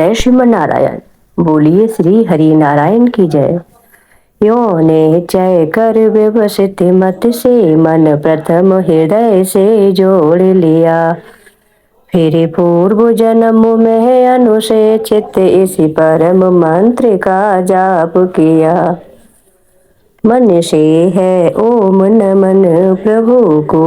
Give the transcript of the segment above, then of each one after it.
जय श्रीमन नारायण। बोलिए श्री हरि नारायण की जय। यो ने चय कर व्यवसित मत से मन प्रथम हृदय से जोड़ लिया। फिर पूर्व जन्म में अनुशय चित्त इसी परम मंत्र का जाप किया। मन से है ओम नमन प्रभु को,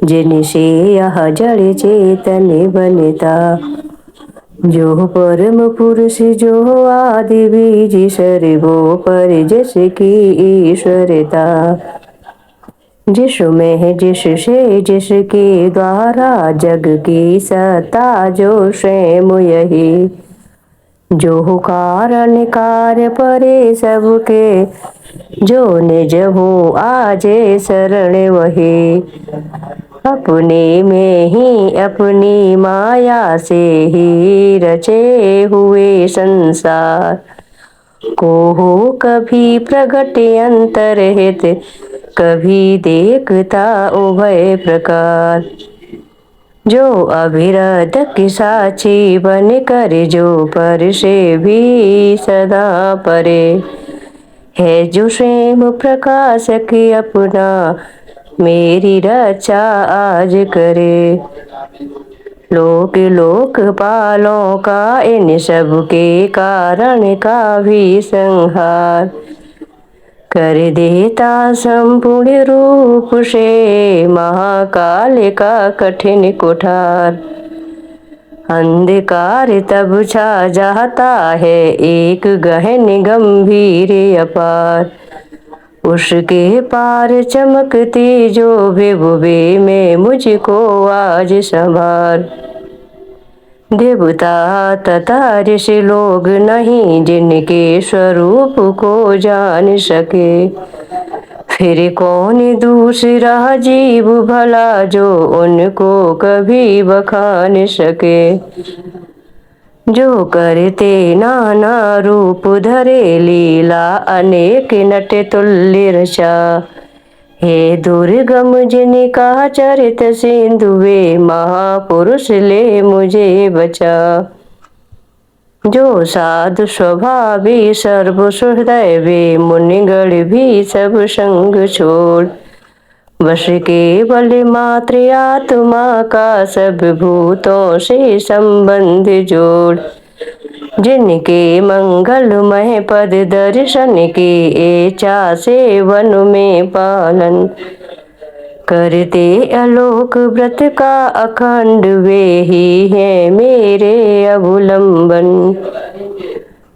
जिनसे यह जड़ चेतन बनता। जो परम पुरुष जो आदि बीज सर्वो पर जिसकी ईश्वरता। जिसमें जिससे जिसके द्वारा जग की सत्ता जो स्वयं यही। जो कारण कार्य परे सबके, जो निज हो आजे शरण वही। अपने में ही अपनी माया से ही रचे हुए संसार को हो कभी प्रगट अंतरहित, कभी देखता उभय प्रकार। जो अविरत साक्षी बन कर जो पर से भी सदा परे है। जो स्वयं प्रकाशक अपना मेरी रक्षा आज करे। लोक लोकपालों का इन सब के कारण का भी संहार कर देता संपूर्ण रूप से महाकाल का कठिन कुठार। अंधकार तब छा जाता है एक गहन गंभीर अपार। उसके पार चमकती जो विभुवे में मुझको आज संभार। देवता तथा ऋषि लोग नहीं जिनके स्वरूप को जान सके। फिर कौन दूसरा जीव भला जो उनको कभी बखान सके। जो करते नाना रूप धरे लीला अनेक नट तुल्य रचा। हे दुर्गम जिनका चरित सिंधु वे महापुरुष ले मुझे बचा। जो साधु स्वभावी सर्व सुहृदय वे मुनिगण भी सब संग छोड़। वश केवल मात्र आत्मा का सब भूतों से संबंध जोड़। जिनके मंगलमय पद दर्शन के इच्छा से वन में पालन करते अलोक व्रत का अखंड वे ही है मेरे अवलंबन।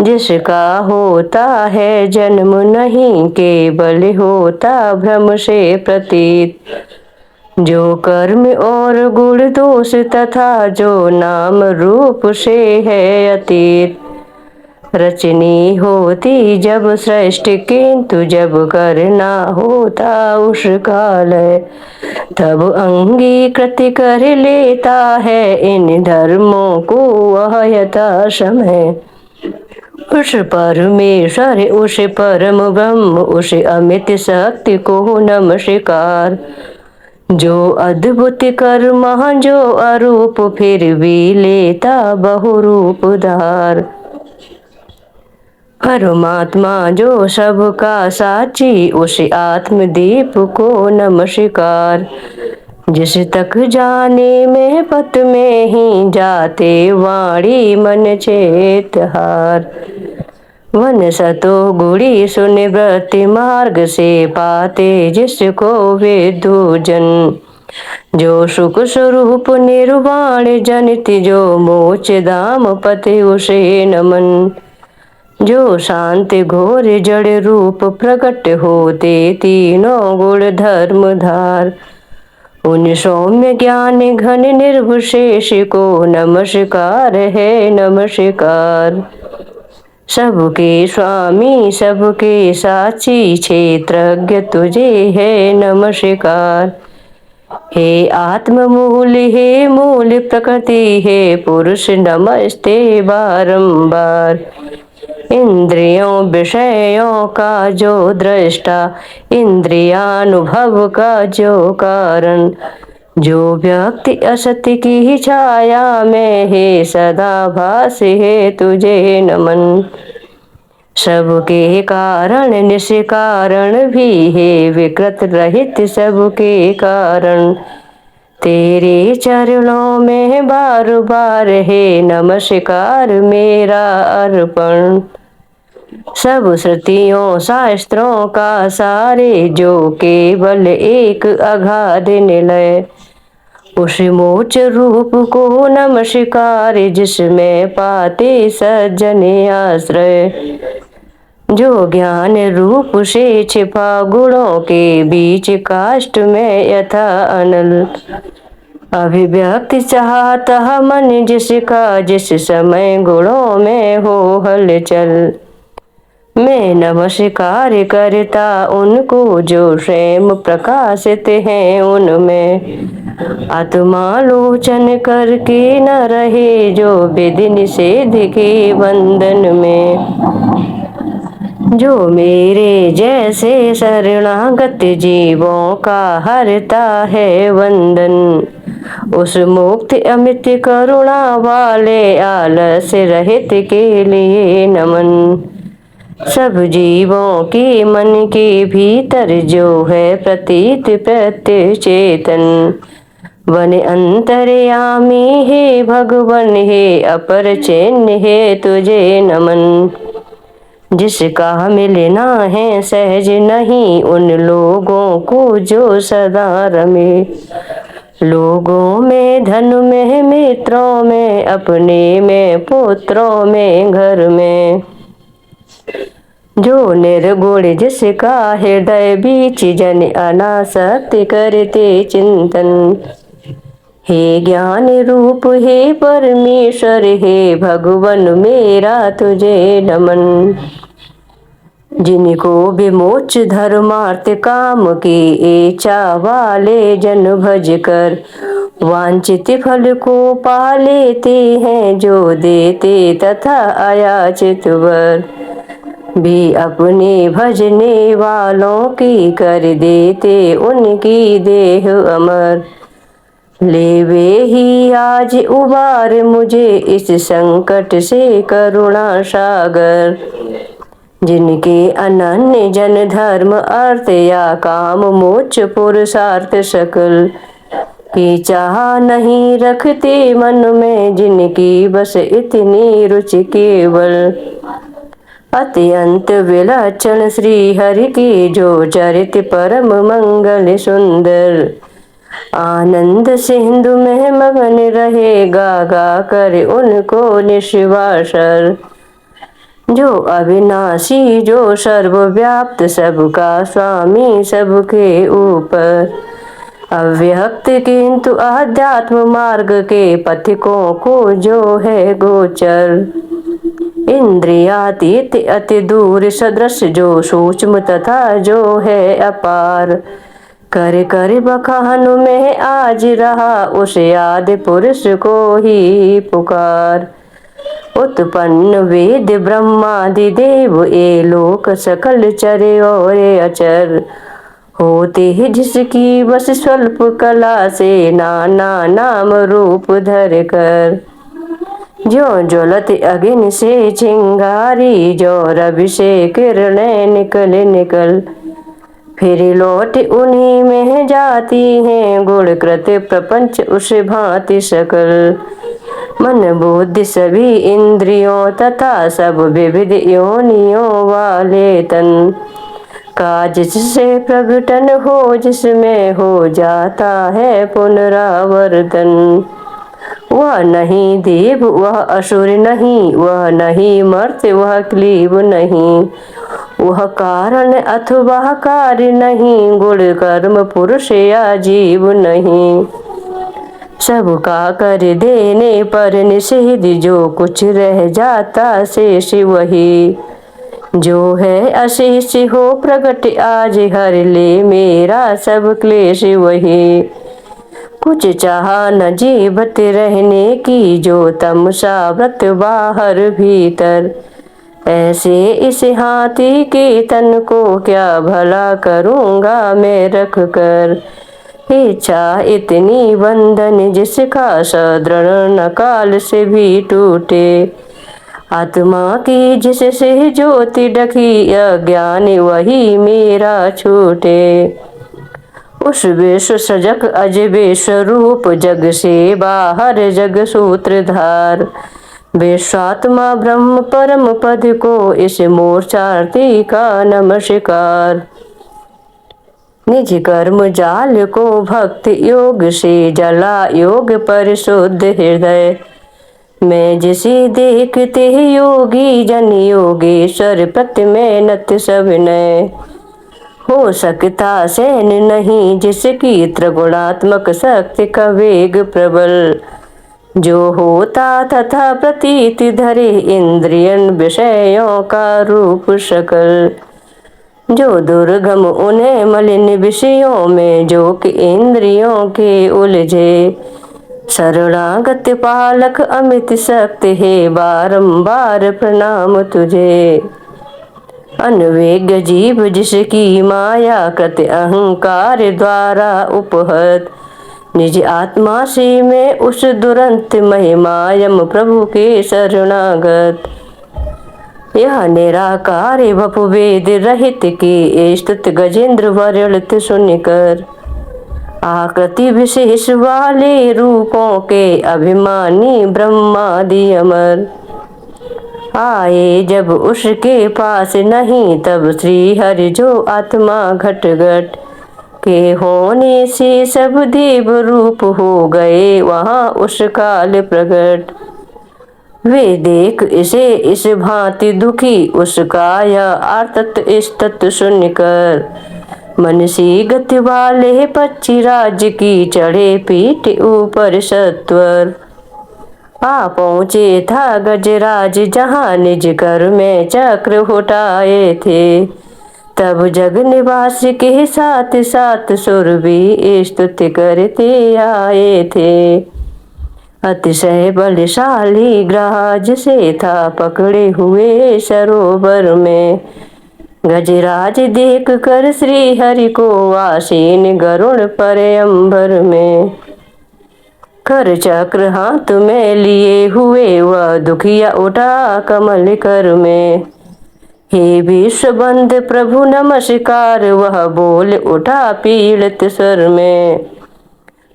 जिसका होता है जन्म नहीं केवल होता भ्रम से प्रतीत। जो कर्म और गुण दोष तथा जो नाम रूप से है अतीत। रचनी होती जब सृष्टि किंतु जब करना होता उस काल तब अंगीकृत कर लेता है इन धर्मों को वह यथा समय। उस परमेश्वर उस परम ब्रह्म उस अमित शक्ति को नमस्कार। जो अद्भुत कर्म जो अरूप फिर भी लेता बहुरूप धार। परमात्मा जो सबका साक्षी उस आत्मदीप को नमस्कार। जिस तक जाने में पत में ही जाते वाणी मन चेत हार। वन सतो गुड़ी सुन वृत्ति मार्ग से पाते जिसको विदु जन। जो सुख स्वरूप निर्वाण जनित जो मोक्ष धाम पति उसे नमन। जो शांत घोर जड़ रूप प्रकट होते तीनों गुण धर्म धार। उन सौम्य ज्ञान घन निर्विशेष को नमस्कार है नमस्कार। सबके स्वामी सबके साक्षी क्षेत्रज्ञ तुझे है नमस्कार। हे आत्ममूल हे मूल प्रकृति हे पुरुष नमस्ते बारंबार। इंद्रियों विषयों का जो दृष्टा इंद्रियानुभव का जो कारण। जो व्यक्ति असत्य की छाया में है सदा भास है तुझे नमन। सबके कारण निष्कारण भी है विकृत रहित सबके कारण। तेरे चरणों में बार बार है नमस्कार मेरा अर्पण। सब श्रुतियों शास्त्रों का सारे जो केवल एक अगाध निलय। उस मोक्ष रूप को नमस्कार जिसमें पाते सज्जन आश्रय। जो ज्ञान रूप से छिपा गुणों के बीच काष्ठ में यथा अनल। अभिव्यक्ति चाहता मन जिसका जिस समय गुणों में हो हलचल। मैं नमस्कार करता उनको जो स्वयं प्रकाशित हैं उनमें। आत्मालोचन करके न रहे जो विधि निषेध के बंधन में। जो मेरे जैसे शरणागत जीवों का हरता है वंदन। उस मुक्त अमित करुणा वाले आलस्य रहित के लिए नमन। सब जीवों के मन के भीतर जो है प्रतीत प्रत्यय चेतन। वन अंतर्यामी हे भगवन हे अपर चिन्ह हे तुझे नमन। जिसका मिलना है सहज नहीं उन लोगों को जो सदा रमे। लोगों में धन में मित्रों में अपने में पुत्रों में घर में। जो निर्गुण जिसका हृदय बीच जन अनासक्ति करते चिंतन। हे ज्ञान रूप हे परमेश्वर हे भगवन मेरा तुझे नमन। जिनको विमोच धर्मार्थ काम की इच्छा वाले जन भज कर वांछित फल को पा लेते हैं जो देते तथा अयाचित वर। भी अपने भजने वालों की कर देते उनकी देह अमर। ले वे ही आज उबार मुझे इस संकट से करुणा सागर। जिनके अनन्य जन धर्म अर्थ या काम मोक्ष पुरुषार्थ सकल की चाह नहीं रखते मन में। जिनकी बस इतनी रुचि केवल अत्यंत विलक्षण श्री हरि की जो चरित परम मंगल सुंदर। आनंद सिंधु में मगन रहे गा गा कर उनको निश्वासर। जो अविनाशी जो सर्वव्याप्त सबका स्वामी सबके ऊपर। अव्यक्त किंतु आध्यात्म मार्ग के पथिकों को जो है गोचर। इंद्रियातीत अति दूर सदृश जो सूक्ष्म तथा जो है अपार। कर कर बखान में आज रहा उस आदि पुरुष को ही पुकार। उत्पन्न वेद ब्रह्मादि देव ये लोक सकल चरे और अचर। होते ही जिसकी बस स्वल्प कला से नाना नाम रूप धर कर। जो ज्वलत अग्नि से चिंगारी जो रवि से किरणें निकल निकल। फिर लौट उन्हीं में जाती हैं गुण कृत प्रपंच उस भांति सकल। मन बुद्धि सभी इंद्रियों तथा सब विविध योनियों वाले तन। काज जिससे प्रगटन हो जिसमें हो जाता है पुनरावर्तन। वह नहीं देव वह असुर नहीं वह नहीं मर्त्य वह क्लीब नहीं। वह कारण अथवा कार्य नहीं गुण कर्म पुरुष या जीव नहीं। सबका कर देने पर निषेध जो कुछ रह जाता शेष वही। जो है अशेष हो प्रगट आज हर ले मेरा सब क्लेश वही। कुछ चाह न जीवत रहने की जो तमसा व्रत बाहर भीतर। ऐसे इस हाथी के तन को क्या भला करूँगा मैं रख कर। इच्छा इतनी बंधन जिसका सदृढ़ न काल से भी टूटे। आत्मा की जिससे ज्योति ढकी अज्ञान वही मेरा छूटे। उस विश्व सजग अजबे स्वरूप जग से बाहर जग सूत्रधार। विश्वात्मा ब्रह्म परम पद को इस मोर्चार्थी का नमस्कार। निज कर्म जाल को भक्त योग से जला योग परिशुद्ध हृदय। मैं जिसे देखते योगी जन योगेश्वर प्रतिमय नत सविनय। हो सकता सैन नहीं जिसकी त्रिगुणात्मक शक्ति का वेग प्रबल। जो होता तथा प्रतीत धरे इंद्रियन विषयों का रूप सकल। जो दुर्गम उन्हें मलिन विषयों में जो कि इंद्रियों के उलझे। शरणागत पालक अमित शक्ति है बारंबार प्रणाम तुझे। अनवेग जीव जिसकी माया कृत अहंकार द्वारा उपहत। निज आत्मा से मैं उस दुरंत महिमायम प्रभु के शरणागत। यह निराकार वपु वेद रहित की स्तुत गजेंद्र वर्णित सुनकर। आकृति विशेष वाले रूपों के अभिमानी ब्रह्मादि अमर। आए जब उसके पास नहीं तब श्री हरि जो आत्मा घट घट के होने से सब देव रूप हो गए वहाँ उस काल प्रकट। वे देख इसे इस भांति दुखी उसका यह आर्तत स्तत सुनकर। मन सी गति वाले पक्षी राज्य की चढ़े पीठ ऊपर सत्वर। आ पहुँचे था गजराज जहाँ निज कर में चक्र उठाए थे। तब जग निवास के साथ साथ सुर भी स्तुति करते आए थे। अतिशय बलशाली ग्राज से था पकड़े हुए सरोवर में। गजराज देख कर श्री हरि को आसीन गरुड़ पर अंबर में। कर चक्र हाथ में लिए हुए वह दुखिया उठा कमल कर में। हे विश्वबंद प्रभु नमस्कार वह बोल उठा पीड़ित स्वर में।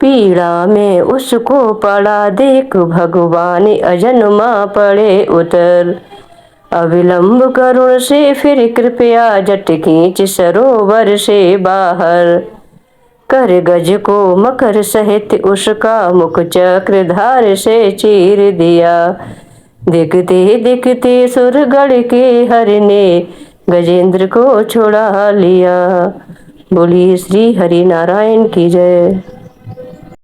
पीड़ा में उसको पड़ा देख भगवान अजन्मा पड़े उतर। अविलंब करुण से फिर कृपया जट खींच सरोवर से बाहर। कर गज को मकर सहित उसका मुख चक्र धार से चीर दिया। दिखते दिखते सुरगढ़ के हरि ने गजेंद्र को छुड़ा लिया। बोलिए श्री हरि नारायण की जय।